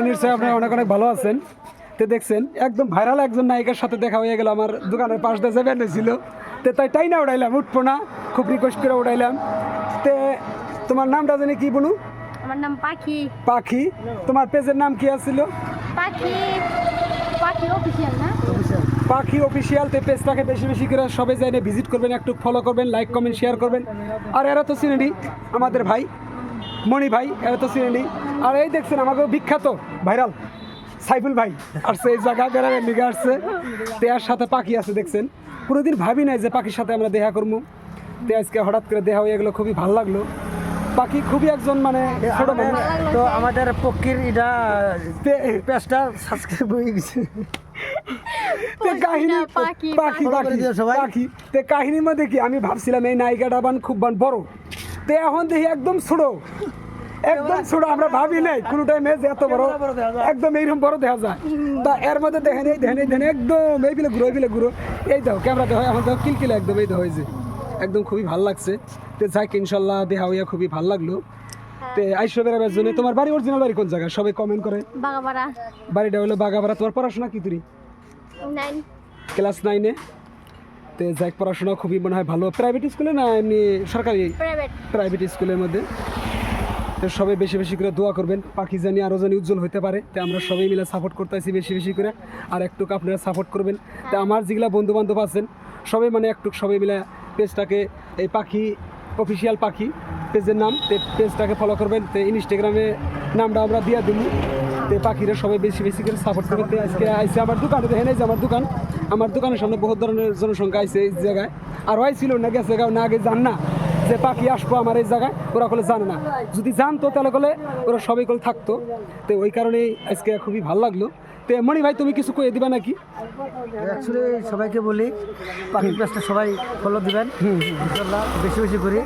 নিশ্চয়ই আপনারা অনেক অনেক ভালো আছেন। তো দেখছেন একদম ভাইরাল একজন নায়িকার সাথে দেখা হয়ে গেল। আমার দোকানের পাশ দিয়ে যাবেন ছিল, তো তাই না উড়াইলাম, উঠবো না, খুব রিকোয়েস্ট করে উড়াইলাম। তে তোমার নামটা জানি কি বলু? আমার নাম পাখি। পাখি। তোমার পেজের নাম কি আছিল? পাখি পাখি অফিসিয়াল না? পাখি অফিসিয়াল। তে পেজটাকে বেশি বেশি করে সবাই যাই ভিজিট করবেন, একটু ফলো করবেন, লাইক কমেন্ট শেয়ার করবেন। আর এরা তো চিনেনি আমাদের ভাই মণি ভাই, এরা তো চিনেনি। আর এই দেখছেন আমাকে বিখ্যাত ভাইরাল সাইফুল ভাই আসছে এই জায়গা বেড়াবেন লিগে আসছে। তো এর সাথে পাখি আছে দেখছেন, কোনোদিন ভাবি নাই যে পাখির সাথে আমরা দেখা করবো। তো আজকে হঠাৎ করে দেখা হয়ে গেলো, খুবই ভালো লাগলো। পাখি খুবই একজন মানে ছোট মানুষ। তো আমাদের পক্ষীর এটা পেজটা সাবস্ক্রাইব হয়ে গেছে। কাহিনীর মধ্যে কি আমি ভাবছিলাম এই নায়িকাটা খুব বড়, তো এখন দেখি একদম ছোট, একদম ছোট। আমরা ভাবি নাই কোনো টাইমে যে এত বড়, একদম এইরকম বড় দেখা যায়। তা এর মধ্যে দেখেন একদম এই বিলে ঘুরো এই দাও ক্যামেরা দেখো, এখন দেখো কিলকিলে একদম এই হয়েছে, একদম খুবই ভালো লাগছে। তো যাক ইনশাল্লাহ দেখা হইয়া খুবই ভালো লাগলো। তো আইসো বেড়াবার জন্য। তোমার বাড়ি অরিজিনাল বাড়ি কোন জায়গায়? সবাই কমেন্ট করে। বাগাবাড়া। বাড়িটা হলো বাগাবাড়া। তোমার পড়াশোনা কি তুই? 9 ক্লাস 9-এ। তো যাক পড়াশোনা খুবই মনে হয় ভালো। প্রাইভেট স্কুলে না এমনি সরকারি? প্রাইভেট স্কুলের মধ্যে। তো সবাই বেশি বেশি করে দোয়া করবেন, পাখি জানি আরও জানি উজ্জ্বল হতে পারে। তো আমরা সবাই মিলে সাপোর্ট করতেছি বেশি বেশি করে, আর একটু আপনারা সাপোর্ট করবেন। তো আমার যেগুলা বন্ধু বান্ধব আছেন সবাই মানে একটু সবাই মিলে পেজটাকে, এই পাখি অফিসিয়াল পাখি পেজের নাম, পেজটাকে ফলো করবেন। তো ইনস্টাগ্রামে নামটা আমরা দিয়ে দিই। তো পাখিরা সবাই বেশি বেশি করে সাপোর্ট করবেন। তো আজকে আইসে আমার দোকানে, দেখেন এই যে আমার দোকানের সামনে বহুত ধরনের জনসংখ্যা আইসে এই জায়গায়। আর ছিল না গেছে না আগে জান না যে পাখি আসবো আমার এই জায়গায়, ওরা বলে জানে না। যদি জানতো তাহলে বলে ওরা সবাই করে থাকতো। তো ওই কারণেই আজকে খুবই ভালো লাগলো। তো মণি ভাই তুমি কিছু কয়ে দিবা নাকি? অ্যাকচুয়ালি সবাইকে বলি পাখির পেজটা সবাই ফলো দিবেন, ইনশাআল্লাহ বেশি বেশি করে।